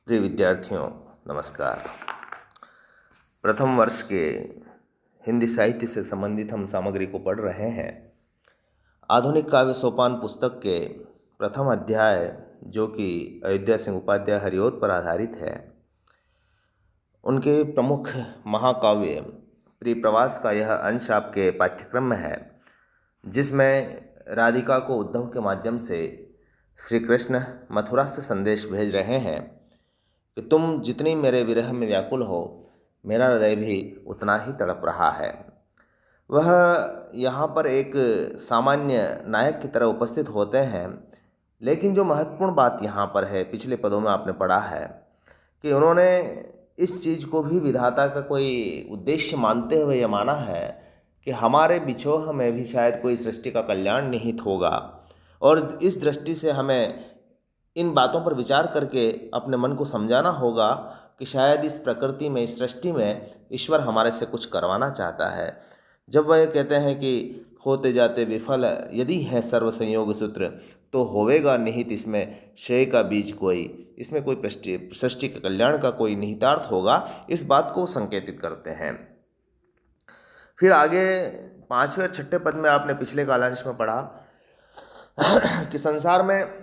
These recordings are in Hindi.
प्रिय विद्यार्थियों, नमस्कार। प्रथम वर्ष के हिंदी साहित्य से संबंधित हम सामग्री को पढ़ रहे हैं। आधुनिक काव्य सोपान पुस्तक के प्रथम अध्याय, जो कि अयोध्या सिंह उपाध्याय हरिओद पर आधारित है, उनके प्रमुख महाकाव्य प्रिय प्रवास का यह अंश आपके पाठ्यक्रम में है, जिसमें राधिका को उद्धव के माध्यम से श्री कृष्ण मथुरा से संदेश भेज रहे हैं कि तुम जितनी मेरे विरह में व्याकुल हो, मेरा हृदय भी उतना ही तड़प रहा है। वह यहाँ पर एक सामान्य नायक की तरह उपस्थित होते हैं, लेकिन जो महत्वपूर्ण बात यहाँ पर है, पिछले पदों में आपने पढ़ा है कि उन्होंने इस चीज़ को भी विधाता का कोई उद्देश्य मानते हुए यह माना है कि हमारे बिछोह में भी शायद कोई सृष्टि का कल्याण निहित होगा, और इस दृष्टि से हमें इन बातों पर विचार करके अपने मन को समझाना होगा कि शायद इस प्रकृति में, इस सृष्टि में ईश्वर हमारे से कुछ करवाना चाहता है। जब वह कहते हैं कि होते जाते विफल यदि है सर्व संयोग सूत्र, तो होवेगा निहित इसमें श्रेय का बीज कोई, इसमें कोई सृष्टि के कल्याण का कोई निहितार्थ होगा, इस बात को संकेतित करते हैं। फिर आगे 5वें और 6ठे पद में आपने पिछले कालांश में पढ़ा कि संसार में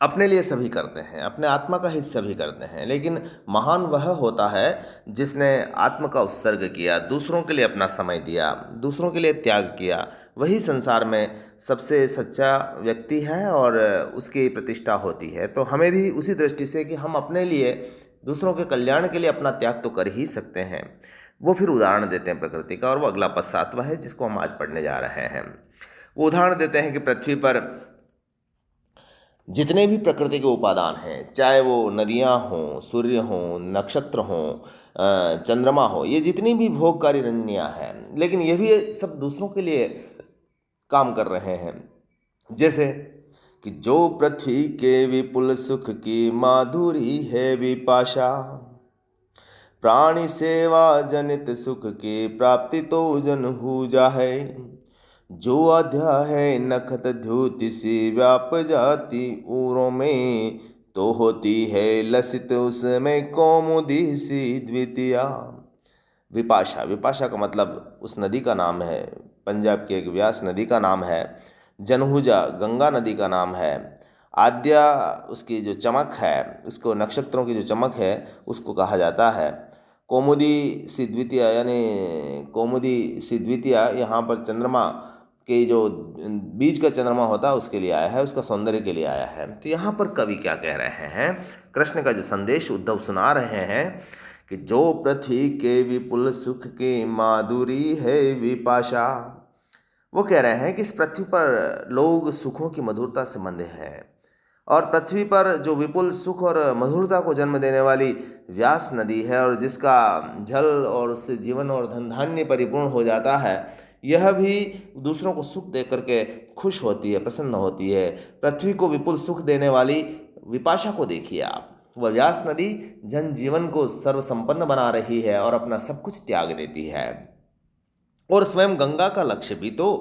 अपने लिए सभी करते हैं, अपने आत्मा का हित सभी करते हैं, लेकिन महान वह होता है जिसने आत्मा का उत्सर्ग किया, दूसरों के लिए अपना समय दिया, दूसरों के लिए त्याग किया। वही संसार में सबसे सच्चा व्यक्ति है और उसकी प्रतिष्ठा होती है। तो हमें भी उसी दृष्टि से कि हम अपने लिए, दूसरों के कल्याण के लिए अपना त्याग तो कर ही सकते हैं। वो फिर उदाहरण देते हैं प्रकृति का, और वो अगला पद 7वां है जिसको हम आज पढ़ने जा रहे हैं। वो उदाहरण देते हैं कि पृथ्वी पर जितने भी प्रकृति के उपादान हैं, चाहे वो नदियाँ हों, सूर्य हों, नक्षत्र हों, चंद्रमा हो, ये जितनी भी भोगकारी रंजनियाँ हैं, लेकिन ये भी सब दूसरों के लिए काम कर रहे हैं। जैसे कि जो पृथ्वी के विपुल सुख की माधुरी है विपाशा, प्राणी सेवा जनित सुख की प्राप्ति तो जन हो जाए। जो अध्याय है नखत द्युति सी व्याप जाती उरों में, तो होती है लसित उसमें कौमुदी सी द्वितीया। विपाशा, विपाशा का मतलब उस नदी का नाम है, पंजाब की एक व्यास नदी का नाम है। जनहुजा गंगा नदी का नाम है। आद्या उसकी जो चमक है, उसको नक्षत्रों की जो चमक है उसको कहा जाता है। कौमुदी सी द्वितीया, यानी कौमुदी सी द्वितीया यहाँ पर चंद्रमा के जो बीज का चंद्रमा होता है उसके लिए आया है, उसका सौंदर्य के लिए आया है। तो यहाँ पर कवि क्या कह रहे हैं, कृष्ण का जो संदेश उद्धव सुना रहे हैं कि जो पृथ्वी के विपुल सुख की माधुरी है विपाशा। वो कह रहे हैं कि इस पृथ्वी पर लोग सुखों की मधुरता से बंधे हैं, और पृथ्वी पर जो विपुल सुख और मधुरता को जन्म देने वाली व्यास नदी है, और जिसका जल और उससे जीवन और धन धान्य परिपूर्ण हो जाता है, यह भी दूसरों को सुख दे करके खुश होती है, प्रसन्न होती है। पृथ्वी को विपुल सुख देने वाली विपाशा को देखिए आप, वह व्यास नदी जन जीवन को सर्वसंपन्न बना रही है और अपना सब कुछ त्याग देती है। और स्वयं गंगा का लक्ष्य भी तो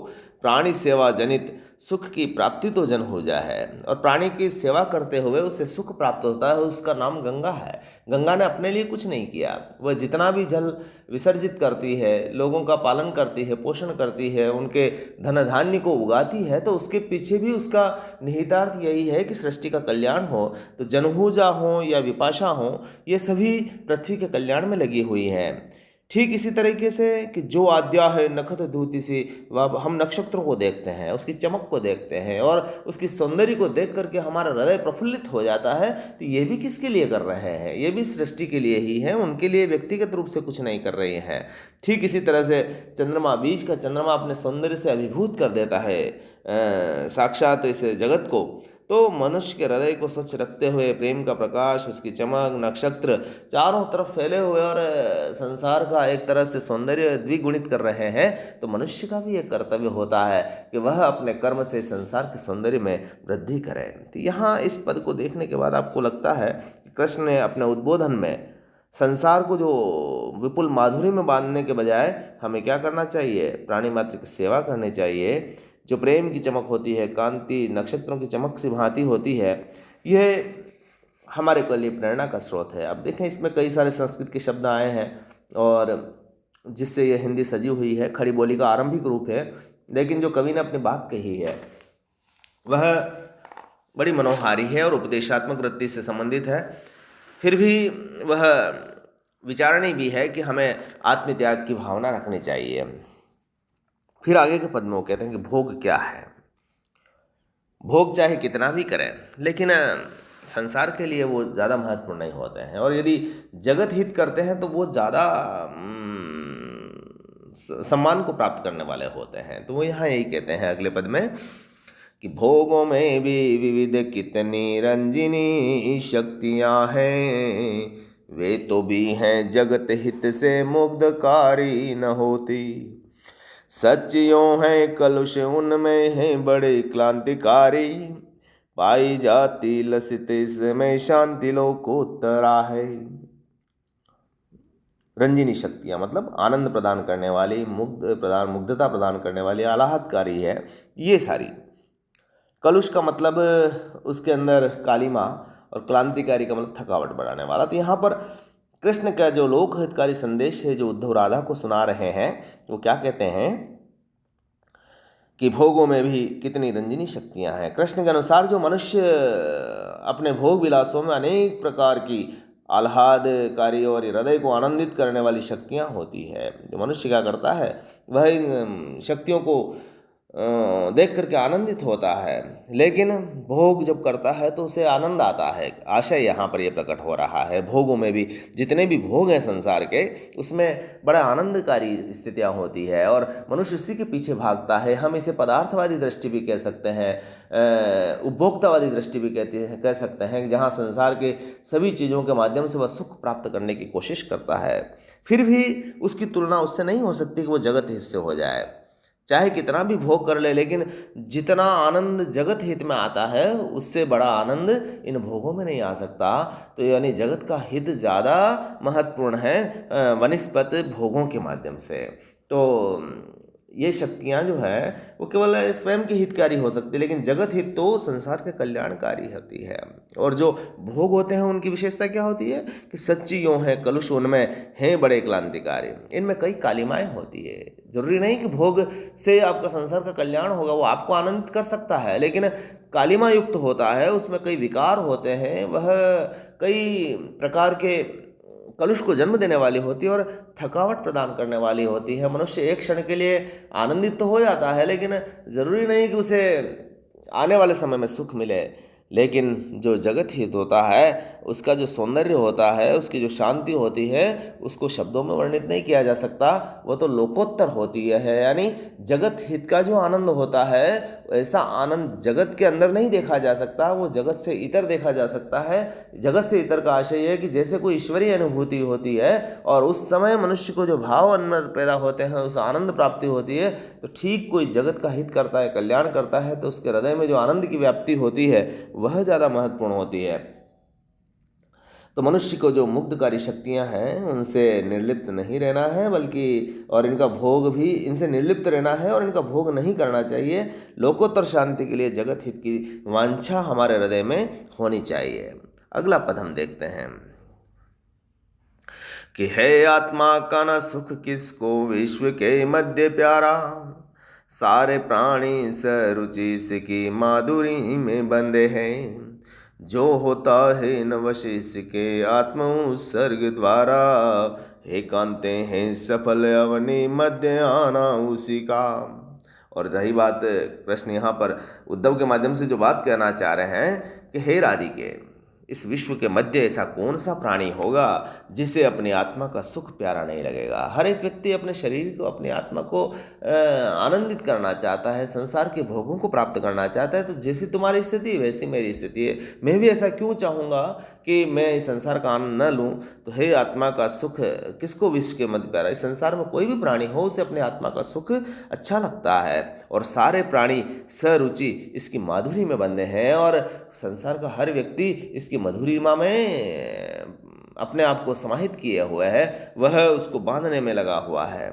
प्राणी सेवा जनित सुख की प्राप्ति तो जन हो जाए, और प्राणी की सेवा करते हुए उसे सुख प्राप्त होता है, उसका नाम गंगा है। गंगा ने अपने लिए कुछ नहीं किया, वह जितना भी जल विसर्जित करती है, लोगों का पालन करती है, पोषण करती है, उनके धन धान्य को उगाती है, तो उसके पीछे भी उसका निहितार्थ यही है कि सृष्टि का कल्याण हो। तो जनहूजा हो या विपाशा हो, ये सभी पृथ्वी के कल्याण में लगी हुई हैं। ठीक इसी तरीके से कि जो आद्या है नखत धूति सी, वह हम नक्षत्रों को देखते हैं, उसकी चमक को देखते हैं और उसकी सौंदर्य को देख करके हमारा हृदय प्रफुल्लित हो जाता है। तो ये भी किसके लिए कर रहे हैं, ये भी सृष्टि के लिए ही है, उनके लिए व्यक्तिगत रूप से कुछ नहीं कर रहे हैं। ठीक इसी तरह से चंद्रमा, बीज का चंद्रमा अपने सौंदर्य से अभिभूत कर देता है साक्षात इस जगत को। तो मनुष्य के हृदय को स्वच्छ रखते हुए प्रेम का प्रकाश, उसकी चमक, नक्षत्र चारों तरफ फैले हुए और संसार का एक तरह से सौंदर्य द्विगुणित कर रहे हैं। तो मनुष्य का भी एक कर्तव्य होता है कि वह अपने कर्म से संसार के सौंदर्य में वृद्धि करे। तो यहाँ इस पद को देखने के बाद आपको लगता है कि कृष्ण ने अपने उद्बोधन में संसार को जो विपुल माधुरी में बांधने के बजाय हमें क्या करना चाहिए, प्राणी मात्र की सेवा करनी चाहिए। जो प्रेम की चमक होती है, कांति नक्षत्रों की चमक से भांति होती है, यह हमारे को लिए प्रेरणा का स्रोत है। अब देखें, इसमें कई सारे संस्कृत के शब्द आए हैं और जिससे ये हिंदी सजी हुई है, खड़ी बोली का आरंभिक रूप है। लेकिन जो कवि ने अपनी बात कही है वह बड़ी मनोहारी है और उपदेशात्मक वृत्ति से संबंधित है। फिर भी वह विचारणीय भी है कि हमें आत्मत्याग की भावना रखनी चाहिए। फिर आगे के पद में वो कहते हैं कि भोग क्या है। भोग चाहे कितना भी करें, लेकिन संसार के लिए वो ज़्यादा महत्वपूर्ण नहीं होते हैं, और यदि जगत हित करते हैं तो वो ज़्यादा सम्मान को प्राप्त करने वाले होते हैं। तो वो यहाँ यही कहते हैं अगले पद में कि भोगों में भी विविध कितनी रंजिनी शक्तियाँ हैं, वे तो भी हैं जगत हित से मुग्धकारी न होती। सच यों है कलुष उनमें हैं बड़े क्रांतिकारी, पाई जाती लसित इसमें शांति लोकोत्तरा है। रंजिनी शक्तियाँ मतलब आनंद प्रदान करने वाली, मुग्धता प्रदान करने वाली, आह्लादकारी है ये सारी। कलुष का मतलब उसके अंदर कालिमा, और क्रांतिकारी का मतलब थकावट बढ़ाने वाला। तो यहाँ पर कृष्ण का जो लोक हितकारी संदेश है जो उद्धव राधा को सुना रहे हैं, वो क्या कहते हैं कि भोगों में भी कितनी रंजिनी शक्तियाँ हैं। कृष्ण के अनुसार जो मनुष्य अपने भोग विलासों में अनेक प्रकार की आह्लादकारी और हृदय को आनंदित करने वाली शक्तियाँ होती है, जो मनुष्य क्या करता है वह इन शक्तियों को देख करके आनंदित होता है। लेकिन भोग जब करता है तो उसे आनंद आता है। आशय यहाँ पर यह प्रकट हो रहा है, भोगों में भी जितने भी भोग हैं संसार के, उसमें बड़ा आनंदकारी स्थितियाँ होती है और मनुष्य इसी के पीछे भागता है। हम इसे पदार्थवादी दृष्टि भी कह सकते हैं, उपभोक्तावादी दृष्टि भी कह सकते हैं, जहाँ संसार के सभी चीज़ों के माध्यम से वह सुख प्राप्त करने की कोशिश करता है। फिर भी उसकी तुलना उससे नहीं हो सकती कि वो जगत हित से हो जाए। चाहे कितना भी भोग कर ले, लेकिन जितना आनंद जगत हित में आता है उससे बड़ा आनंद इन भोगों में नहीं आ सकता। तो यानी जगत का हित ज़्यादा महत्वपूर्ण है वनिस्पत भोगों के माध्यम से। तो ये शक्तियाँ जो है वो केवल स्वयं की हितकारी हो सकती है, लेकिन जगत हित तो संसार के कल्याणकारी होती है। और जो भोग होते हैं उनकी विशेषता क्या होती है कि सच्ची यों है कलुष उनमें हैं बड़े क्रांतिकारी। इनमें कई कालिमाएँ होती है। जरूरी नहीं कि भोग से आपका संसार का कल्याण होगा, वो आपको आनंदित कर सकता है, लेकिन कालिमा युक्त होता है, उसमें कई विकार होते हैं, वह कई प्रकार के कलुष को जन्म देने वाली होती है और थकावट प्रदान करने वाली होती है। मनुष्य एक क्षण के लिए आनंदित तो हो जाता है, लेकिन ज़रूरी नहीं कि उसे आने वाले समय में सुख मिले। लेकिन जो जगत हित होता है उसका जो सौंदर्य होता है, उसकी जो शांति होती है, उसको शब्दों में वर्णित नहीं किया जा सकता। वो तो लोकोत्तर होती है। यानी जगत हित का जो आनंद होता है, ऐसा आनंद जगत के अंदर नहीं देखा जा सकता, वो जगत से इतर देखा जा सकता है। जगत से इतर का आशय है कि जैसे कोई ईश्वरीय अनुभूति होती है और उस समय मनुष्य को जो भाव अंदर पैदा होते हैं, उस आनंद प्राप्ति होती है, तो ठीक कोई जगत का हित करता है, कल्याण करता है, तो उसके हृदय में जो आनंद की व्याप्ति होती है वह ज़्यादा महत्वपूर्ण होती है। तो मनुष्य को जो मुग्धकारी शक्तियां हैं उनसे निर्लिप्त नहीं रहना है, बल्कि और इनका भोग भी, इनसे निर्लिप्त रहना है और इनका भोग नहीं करना चाहिए। लोकोत्तर शांति के लिए जगत हित की वांछा हमारे हृदय में होनी चाहिए। अगला पद हम देखते हैं कि है आत्मा का न सुख किसको विश्व के मध्य प्यारा, सारे प्राणी सरुचि इसकी माधुरी में बंधे हैं। जो होता है नवश इसके आत्म उत्सर्ग द्वारा, एकांते हैं सफल अवनि मध्य आना उसी का। और रही बात, कृष्ण यहाँ पर उद्धव के माध्यम से जो बात कहना चाह रहे हैं कि हे राधिके, इस विश्व के मध्य ऐसा कौन सा प्राणी होगा जिसे अपनी आत्मा का सुख प्यारा नहीं लगेगा। हर एक व्यक्ति अपने शरीर को, अपनी आत्मा को आनंदित करना चाहता है, संसार के भोगों को प्राप्त करना चाहता है। तो जैसी तुम्हारी स्थिति वैसी मेरी स्थिति है। मैं भी ऐसा क्यों चाहूँगा कि मैं इस संसार का आनंद न लूँ। तो हे आत्मा का सुख किसको विश्व के मध्य प्यारा। इस संसार में कोई भी प्राणी हो उसे अपने आत्मा का सुख अच्छा लगता है, और सारे प्राणी सरुचि इसकी माधुरी में बंधे हैं, और संसार का हर व्यक्ति इसकी मधुरिमा में अपने आप को समाहित किए हुए है, वह उसको बांधने में लगा हुआ है।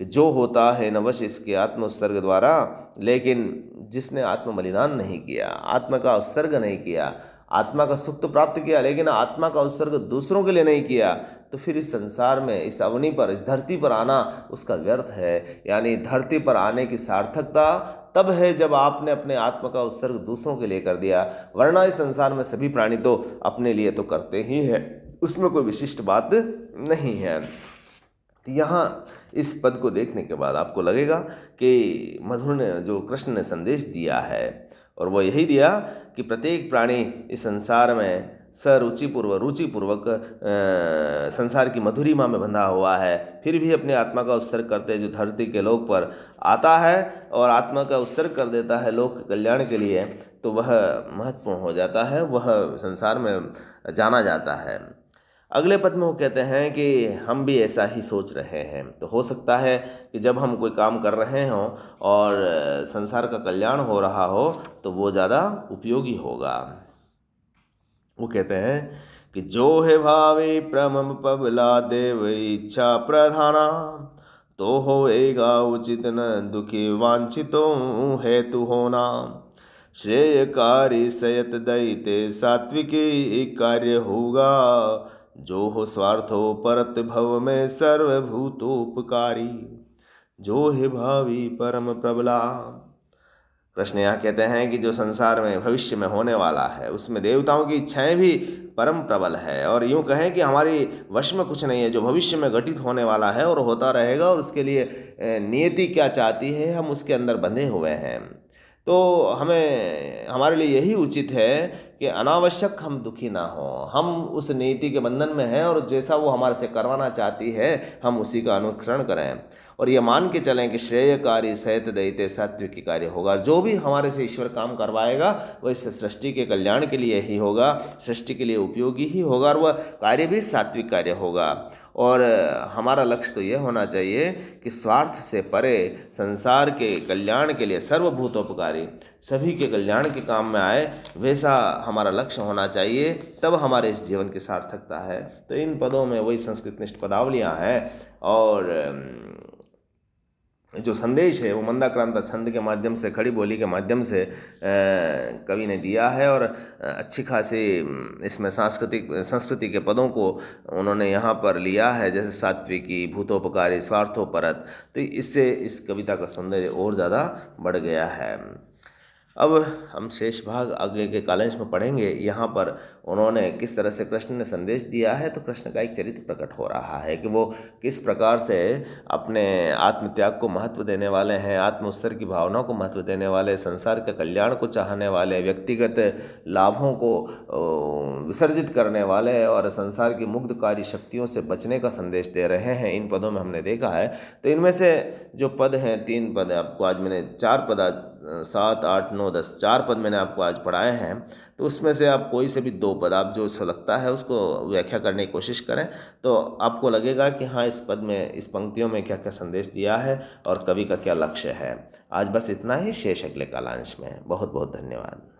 कि जो होता है नवश इसके आत्म उत्सर्ग द्वारा, लेकिन जिसने आत्म बलिदान नहीं किया, आत्मा का उत्सर्ग नहीं किया, आत्मा का सुख तो प्राप्त किया, लेकिन आत्मा का उत्सर्ग दूसरों के लिए नहीं किया, तो फिर इस संसार में, इस अवनी पर, इस धरती पर आना उसका व्यर्थ है। यानी धरती पर आने की सार्थकता तब है जब आपने अपने आत्मा का उत्सर्ग दूसरों के लिए कर दिया, वरना इस संसार में सभी प्राणी तो अपने लिए तो करते ही हैं, उसमें कोई विशिष्ट बात नहीं है। तो यहाँ इस पद को देखने के बाद आपको लगेगा कि मधुर ने, जो कृष्ण ने संदेश दिया है, और वो यही दिया कि प्रत्येक प्राणी इस संसार में रुचिपूर्वक संसार की मधुरिमा में बंधा हुआ है, फिर भी अपनी आत्मा का उत्सर्ग करते जो धरती के लोक पर आता है और आत्मा का उत्सर्ग कर देता है लोक के कल्याण के लिए, तो वह महत्वपूर्ण हो जाता है, वह संसार में जाना जाता है। अगले पद में वो कहते हैं कि हम भी ऐसा ही सोच रहे हैं। तो हो सकता है कि जब हम कोई काम कर रहे हों और संसार का कल्याण हो रहा हो तो वो ज़्यादा उपयोगी होगा। वो कहते हैं कि जो है भावे प्रमम पबला देव इच्छा प्रधाना, तो होएगा उचित न दुखी वांछितो हेतु होना। श्रेयकारी सयत दैते सात्विकी कार्य होगा, जो हो स्वार्थो परत भव में सर्वभूतोपकारी। जो है भावी परम प्रबला। कृष्ण यहाँ कहते हैं कि जो संसार में भविष्य में होने वाला है उसमें देवताओं की इच्छाएं भी परम प्रबल है, और यूँ कहें कि हमारी वश में कुछ नहीं है। जो भविष्य में घटित होने वाला है और होता रहेगा, और उसके लिए नियति क्या चाहती है हम उसके अंदर बंधे हुए हैं। तो हमें, हमारे लिए यही उचित है कि अनावश्यक हम दुखी ना हो, हम उस नीति के बंधन में हैं और जैसा वो हमारे से करवाना चाहती है हम उसी का अनुसरण करें, और ये मान के चलें कि श्रेयकारी सहित दैते सात्विकी कार्य होगा। जो भी हमारे से ईश्वर काम करवाएगा वह इस सृष्टि के कल्याण के लिए ही होगा, सृष्टि के लिए उपयोगी ही होगा, और वह कार्य भी सात्विक कार्य होगा। और हमारा लक्ष्य तो यह होना चाहिए कि स्वार्थ से परे संसार के कल्याण के लिए, सर्वभूतोपकारी, सभी के कल्याण के काम में आए, वैसा हमारा लक्ष्य होना चाहिए, तब हमारे इस जीवन की सार्थकता है। तो इन पदों में वही संस्कृतनिष्ठ पदावलियाँ हैं, और जो संदेश है वो मंदाक्रांता छंद के माध्यम से, खड़ी बोली के माध्यम से कवि ने दिया है, और अच्छी खासी इसमें संस्कृति के पदों को उन्होंने यहाँ पर लिया है, जैसे सात्विकी, भूतोपकारी, स्वार्थोपरत। तो इससे इस कविता का सौंदर्य और ज़्यादा बढ़ गया है। अब हम शेष भाग आगे के कालेंश में पढ़ेंगे। यहाँ पर उन्होंने किस तरह से कृष्ण ने संदेश दिया है, तो कृष्ण का एक चरित्र प्रकट हो रहा है कि वो किस प्रकार से अपने आत्मत्याग को महत्व देने वाले हैं, आत्म उत्सर्ग की भावना को महत्व देने वाले, संसार के कल्याण को चाहने वाले, व्यक्तिगत लाभों को विसर्जित करने वाले और संसार की मुग्धकारी शक्तियों से बचने का संदेश दे रहे हैं। इन पदों में हमने देखा है। तो इनमें से जो पद हैं, 3 पद आपको आज मैंने 4 पद, 7, 8, 9, 10, 4 पद मैंने आपको आज पढ़ाए हैं। तो उसमें से आप कोई से भी 2 पद, आप जो अच्छा लगता है उसको व्याख्या करने की कोशिश करें, तो आपको लगेगा कि हाँ, इस पद में, इस पंक्तियों में क्या क्या संदेश दिया है और कवि का क्या लक्ष्य है। आज बस इतना ही, शेष अगले कालांश में। बहुत बहुत धन्यवाद।